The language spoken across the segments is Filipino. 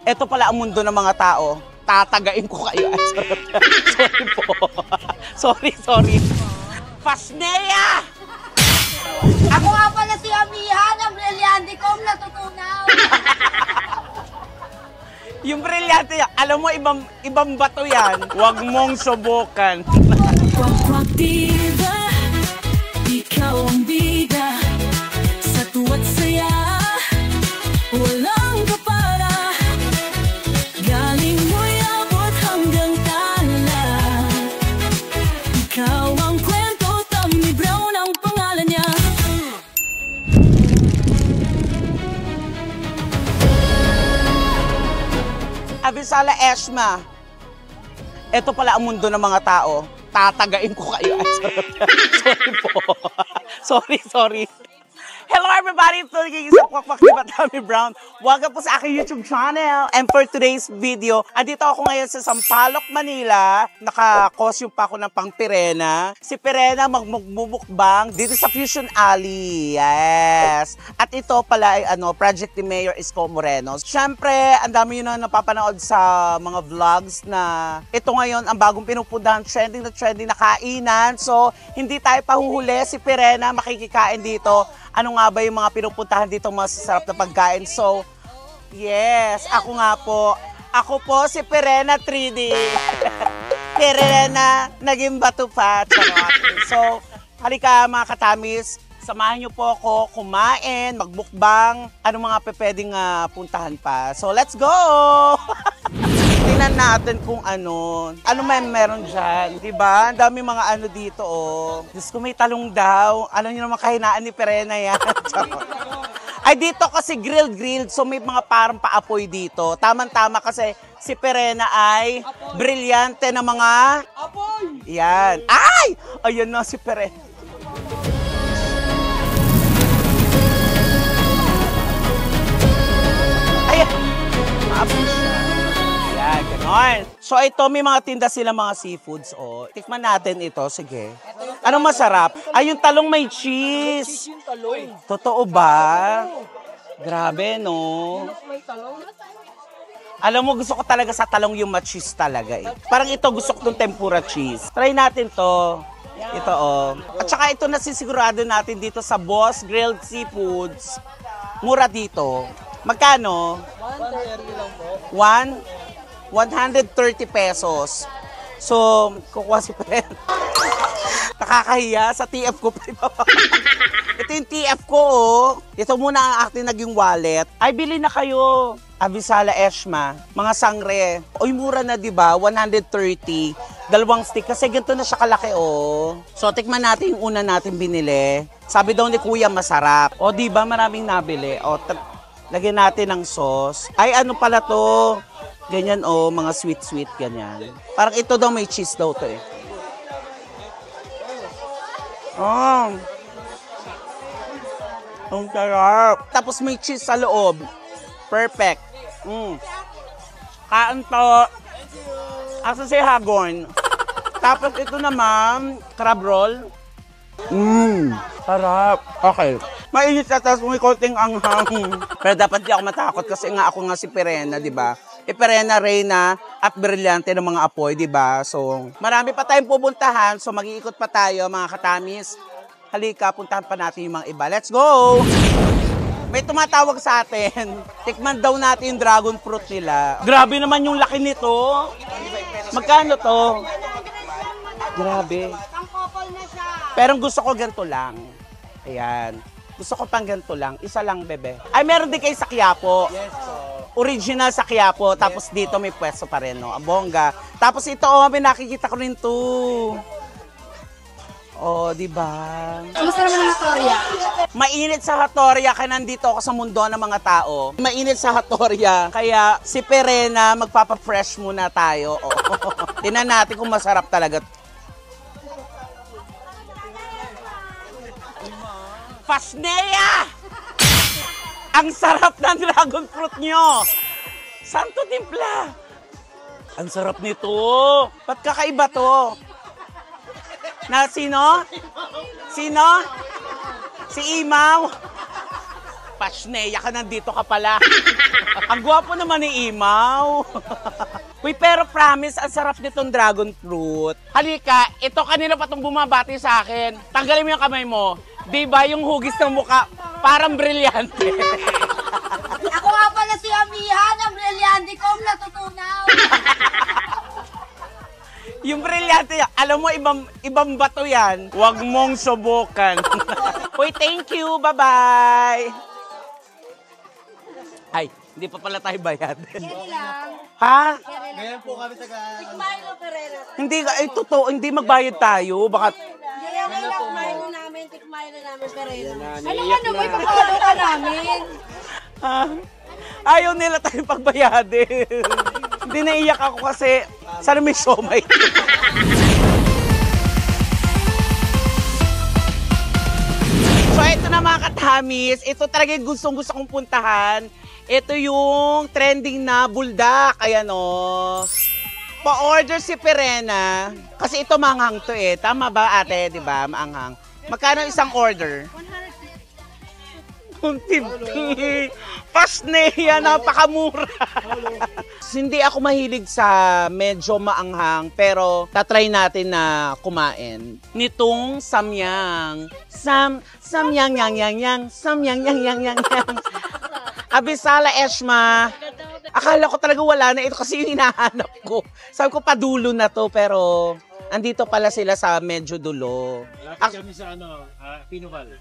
Ito pala ang mundo ng mga tao. Tatagain ko kayo. Sorry po. Sorry. Fasnea! Ako nga pala si Amiha ng Brilyante Kong natutunaw. Yung brilyante, alam mo, ibang bato yan. Huwag mong subukan. Wakwak diba, ikaw ang bida. Sa tuwa't saya, walang kapara. Galing mo'y abot hanggang tala. Ikaw ang kwento, Tommy Brown ang pangalan niya. Abisala Eshma, ito pala ang mundo ng mga tao. Tatagain ko kayo. Sorry po. Sorry. Hello everybody, ito nagiging sa Wakwak Diba Tommy Brown. Welcome po sa aking YouTube channel. And for today's video, andito ako ngayon sa Sampaloc, Manila. Naka-costume pa ako ng pang Pirena. Si Pirena magmumukbang dito sa Fusion Alley. Yes. At ito pala ay project ni Mayor Isko Moreno. Siyempre, ang dami yun na napapanood sa mga vlogs na ito ngayon ang bagong pinupuntahan, trending na kainan. So, hindi tayo pahuhuli. Si Pirena makikikain dito. Ano nga ba yung mga pinupuntahan dito masasarap na pagkain? So, yes, ako nga po. Ako po si Pirena 3D. Pirena, naging bato pa. So, halika mga katamis, samahan niyo po ako kumain, magmukbang, ano mga pwedeng puntahan pa. So, let's go! Tingnan natin kung ano meron dyan. Diba? Ang dami mga ano dito, oh. Diyos ko, may talong daw. Ano nyo naman kahinaan ni Pirena yan? Ay, dito kasi grilled. So, may mga parang paapoy dito. Tama-tama kasi si Pirena ay brilyante na mga apoy. Yan. Ay! Ayun na si Pirena. Ayan. Maapoy siya. Ganon. So ito, may mga tinda sila mga seafoods. Oh. Tikman natin ito. Sige. Anong masarap? Ay, yung talong may cheese. Totoo ba? Grabe, no? Alam mo, gusto ko talaga sa talong yung ma-cheese talaga eh. Parang ito, gusto ko itong tempura cheese. Try natin to. Ito, oh. At saka ito nasisigurado natin dito sa Boss Grilled Seafoods. Mura dito. Magkano? 130 pesos. So, kukuha si Pirena. Nakakahiya sa TF ko. Ito yung TF ko, oh. Ito muna ang aking naging wallet. Ay, bili na kayo. Abisala Eshma. Mga sangre. Oy, mura na, diba? 130. Dalawang stick. Kasi ganito na siya kalaki, oh. So, tikman natin yung una natin binili. Sabi daw ni Kuya, masarap. O, diba? Maraming nabili. O, lagyan natin ng sauce. Ay, ano pala to? Ganyan, oh, mga sweet, ganyan. Parang ito daw may cheese daw to eh. Oh. Ang sarap. Tapos may cheese sa loob. Perfect. Kaan to. Asa si Hagon. Tapos ito naman, crab roll. Sarap. Okay. Mainit na, tapos may konting anghang. Pero dapat di ako matakot kasi nga ako nga si Pirena, di ba? Pirena, Reyna, at brilyante ng mga apoy, di ba? So, marami pa tayong pupuntahan. So, mag-iikot pa tayo, mga katamis. Halika, puntahan pa natin yung mga iba. Let's go! May tumatawag sa atin. Tikman daw natin yung dragon fruit nila. Grabe naman yung laki nito. Magkano to? Grabe. Pero gusto ko ganito lang. Ayan. Gusto ko pang ganito lang. Isa lang, bebe. Ay, meron din kayo sa Quiapo. Yes, original sa Quiapo. Tapos dito may pwesto pa rin, no? Ang bongga. Tapos ito, oh, may nakikita ko rin to. Oh, di ba? Kamusta naman ang Hatoria? Mainit sa Hatoria, kaya nandito ako sa mundo ng mga tao. Mainit sa Hatoria, kaya si Pirena, magpapa-fresh muna tayo. Oh. Tingnan natin kung masarap talaga. Fasnea! Ang sarap ng dragon fruit nyo! Saan to timpla? Ang sarap nito! Ba't kakaiba to? Na sino? Sino? Si Imaw? Pasneya ka, nandito ka pala. Ang gwapo naman ni Imaw. Uy, pero promise, ang sarap nitong dragon fruit. Halika, ito kanina pa itong bumabati sa akin. Tanggalin mo yung kamay mo. Diba yung hugis ng mukha, parang brilyante. Ako nga pala si Amihan, ang brilyante kong natutunaw. Yung brilyante, alam mo, ibang bato yan. Huwag mong subukan. Uy, thank you. Bye-bye. Ay, hindi pa pala tayo bayad. Keri lang. Ha? Ngayon po kami taga... Milo Ferreira. Hindi, ay, totoo, hindi magbayad tayo. Baka, Hindi lang Milo namin, Milo namin Ferreira. Ano ba ipapalo ka namin? ha? Ayaw nila tayo pagbayadin. Hindi naiyak ako kasi, sana may siomay. So, ito na mga katamis. Ito talaga yung gustong-gusto kong puntahan. Ito yung trending na buldak. Ayan o. Pa-order si Perena. Kasi ito manghang to eh. Tama ba ate? Diba? Maanghang. Magkano isang order? 150. Pasneya, napakamura. Hindi ako mahilig sa medyo maanghang, pero tatry natin na kumain nitong samyang. Samyang yang yang yang, samyang yang yang yang yang. Abisala Eshma. Akala ko talaga wala na ito kasi yung hinahanap ko. Sabi ko padulo na to, pero andito pala sila sa medyo dulo. Malapit kami sa Pinoval.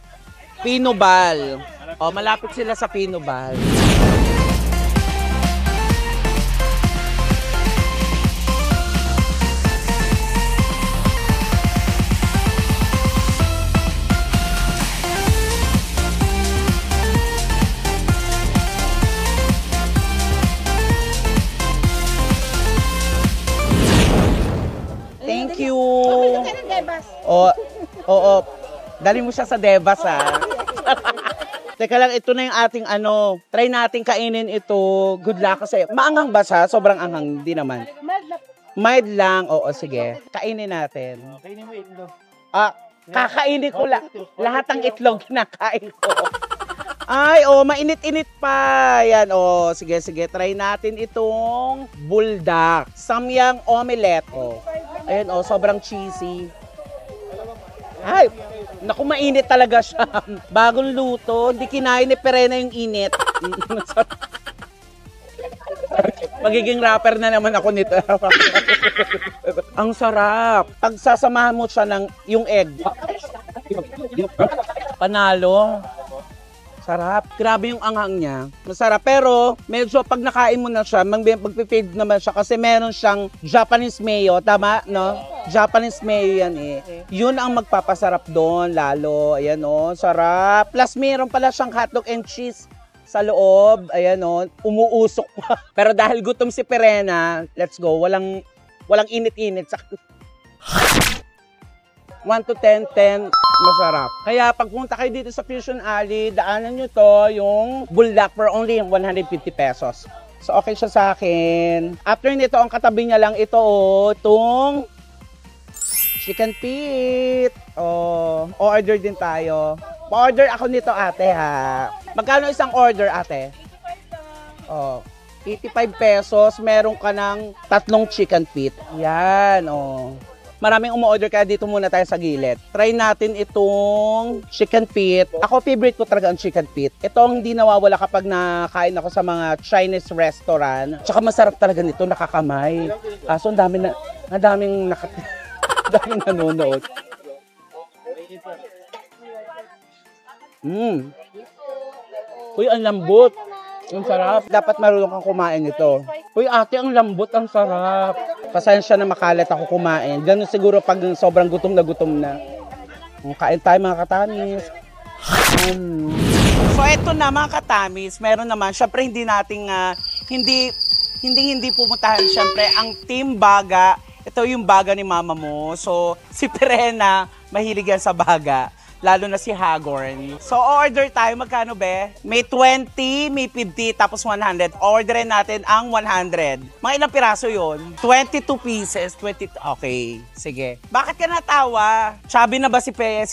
Pinobal. O, malapit sila sa Pinobal. Thank you. Oo. Dali mo siya sa Devas, ha? Teka lang, ito na yung ating try natin kainin ito. Good luck kasi. Maanghang ba siya? Sobrang anghang, hindi naman. Mild lang. Oo, sige. Kainin natin. Kainin mo itlog. Kakainin ko lang. Lahat ng itlog kinakain ko. Ay, mainit-init pa. Yan, sige. Try natin itong buldak. Samyang omelette. Ayan, sobrang cheesy. Ay, naku, mainit talaga siya. Bagong luto. Hindi kinain ni Perena yung init. Magiging rapper na naman ako nito. Ang sarap. Pag sasamahan mo siya ng yung egg. Panalo. Sarap. Grabe yung anghang niya. Masarap. Pero, medyo pag nakain mo na siya, magpipade naman siya kasi meron siyang Japanese mayo. Tama, no? Japanese mayo yan eh. Yun ang magpapasarap doon, lalo. Ayan sarap. Plus, meron pala siyang hotdog and cheese sa loob. Ayan umuusok pa. Pero dahil gutom si Perena, let's go. Walang init-init. 1 to 10, 10, masarap. Kaya pagpunta kayo dito sa Fusion Alley, daanan nyo to, yung buldak for only 150 pesos. So okay siya sa akin. After nito, ang katabi niya lang ito, itong chicken feet. Order din tayo. Pa-order ako nito, ate, ha. Magkano isang order, ate? 85 pesos, meron ka ng 3 chicken feet. Yan, Maraming umu-order kaya dito muna tayo sa gilid. Try natin itong chicken feet. Ako, favorite ko talaga ang chicken feet. Ito ang hindi nawawala kapag nakain ako sa mga Chinese restaurant. Tsaka masarap talaga nito, nakakamay. So, ang daming nanonood. Uy, ang lambot. Ang sarap. Dapat marunong kang kumain nito. Uy, ate, ang lambot, ang sarap. Pasensya na makalat ako kumain. Ganun siguro pag sobrang gutom na. Kain tayo mga katamis. So, eto na mga katamis. Meron naman, syempre hindi nating, hindi pumuntahan syempre ang Team Baga. Ito yung baga ni mama mo. So, si Perena, mahilig yan sa baga. Lalo na si Hagorn. So, order tayo. Magkano, be? May 20, may 50, tapos 100. Orderin natin ang 100. Mga ilang piraso yun? 22 pieces. 20. Okay, sige. Bakit ka natawa? Chubby na ba si Perena?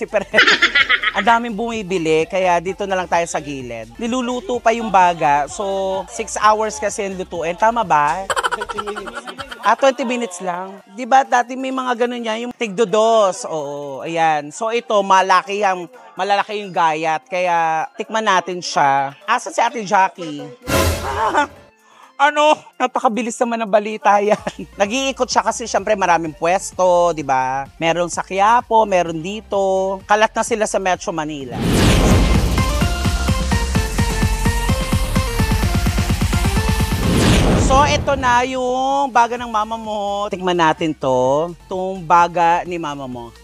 Ang daming bumibili, kaya dito na lang tayo sa gilid. Niluluto pa yung baga, so 6 hours kasi yung lutuin. Tama ba? 20 minutes. 20 minutes lang. Di ba dati may mga ganun yan, yung tigdodos. Oo, ayan. So ito, malalaki yung gayat, kaya tikman natin siya. Asa si Ate Jackie? Napakabilis naman ng balita yan. Nag-iikot siya kasi syempre maraming pwesto, di ba? Meron sa Quiapo, meron dito. Kalat na sila sa Metro Manila. So, ito na yung baga ng mama mo. Tikman natin to. Itong baga ni mama mo.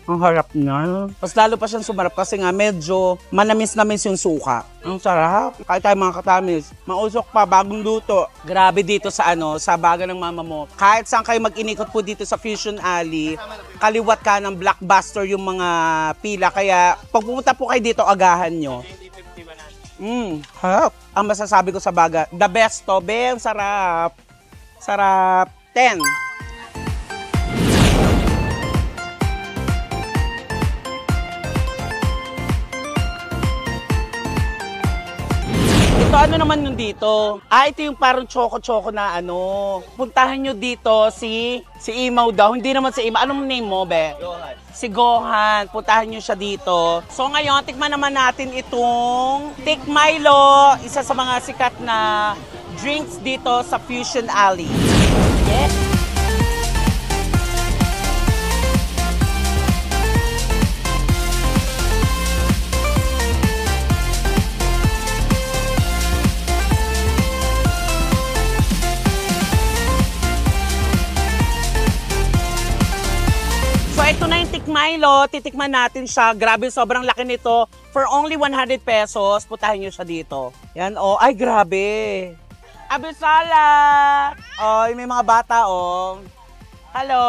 Ang harap na. Mas lalo pa siyang sumarap kasi nga medyo manamis-namis yung suka. Ang sarap. Kahit tayo mga katamis. Mausok pa, bagong luto. Grabe dito sa sa baga ng mama mo. Kahit saan kayo mag-inikot po dito sa Fusion Alley, kaliwat ka ng Blockbuster yung mga pila. Kaya pag pumunta po kayo dito, agahan nyo. Harap. Ang masasabi ko sa baga, the best to, Ben, sarap. Sarap. 10. Ito ano naman yung dito? Ito yung parang choco-choco na Puntahan nyo dito si Imaw daw. Hindi naman si Imaw. Anong name mo, be? Gohan. Si Gohan. Puntahan nyo siya dito. So ngayon, tikman naman natin itong Thick Milo. Isa sa mga sikat na drinks dito sa Fusion Alley. Yes. Ito na yung Thick Milo, titikman natin siya. Grabe, sobrang laki nito. For only 100 pesos, putahin nyo siya dito. Yan, ay grabe. Abisala! May mga bata, Hello!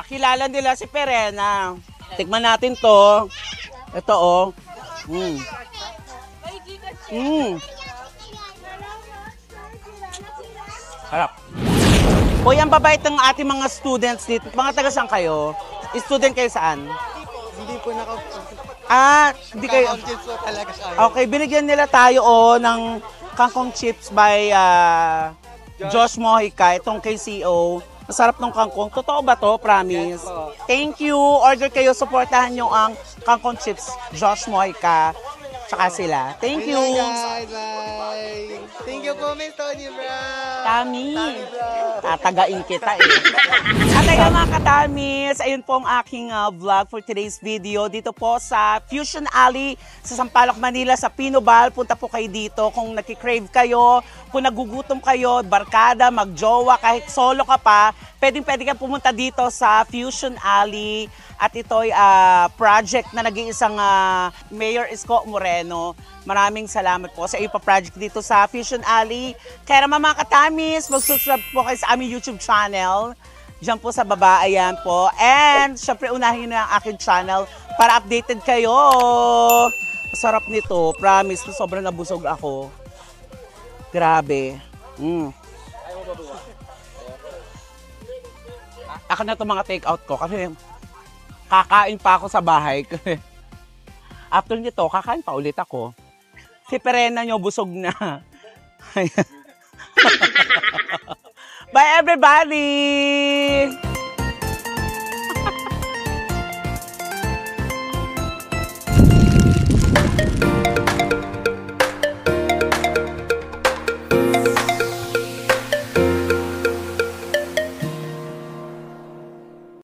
Kilala nila si Perena. Tikman natin to. Ito, Harap. Hoy, ang babait ng ating mga students dito. Mga taga saan kayo? Student kayo saan? Hindi po Hindi kayo. Kangkong chips po talaga siya. Okay, binigyan nila tayo ng kangkong chips by Josh Mojica, itong KCO. Masarap ng kangkong. Totoo ba to? Promise. Yes, Thank you. Order kayo, supportahan nyo ang kangkong chips Josh Mojica. Tsaka sila. Thank you. Guys, bye. Thank you po, Miss Tony Brown. Tami. Tatagain kita At ayun mga katamis, ayun po ang aking vlog for today's video. Dito po sa Fusion Alley sa Sampaloc, Manila, sa Pinobal. Punta po kayo dito kung nagki-crave kayo, kung nagugutom kayo, barkada, magjowa, kahit solo ka pa, pwede ka pumunta dito sa Fusion Alley. At ito'y project na nag-iisang Mayor Isko Moreno. Maraming salamat po sa iyo pa project dito sa Fusion Alley. Kaya naman mga katamis, mag-subscribe po kayo sa aming YouTube channel. Diyan po sa baba, ayan po. And syempre unahin na ang aking channel para updated kayo. Masarap nito, promise. Sobrang nabusog ako. Grabe. Ako na itong mga take out ko kasi kakain pa ako sa bahay. After nito, kakain pa ulit ako. Si Perena nyo, busog na. Bye everybody!